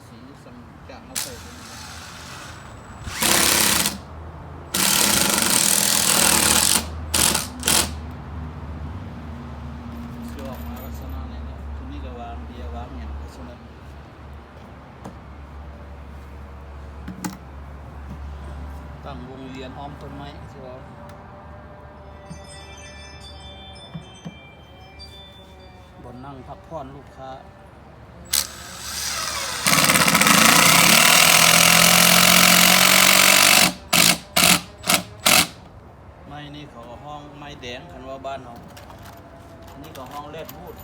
สีสังจางมาใส่ตรงนี้จะออกมาลักษณะนี้นะทีนี้ก็วางเบียร์วางอย่างลักษณะตั้งวงเวียนอ้อมต้นไม้ใช่ไหมบนนั่งพักผ่อนลูกค้าไม้นี่เขาห้องไม้แดงคันว่าบ้านเราอันนี้ก็ห้องแรดพูด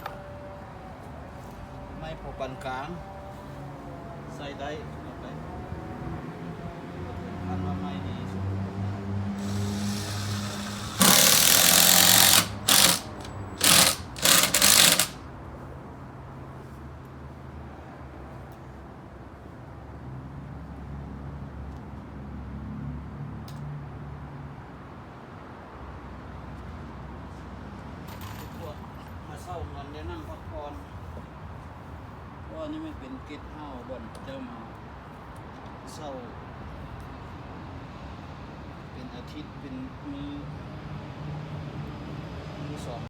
ไม้พอปานกลางใส่ได้เอาไปคันว่าไม้ดีสุดมาเศร้าเงินได้นั่งพักผ่อนเพราะว่านี่มันเป็นเกสต์เฮาส์บ่อนเจ้ามาเศร้าเป็นอาทิตย์เป็นมือสอง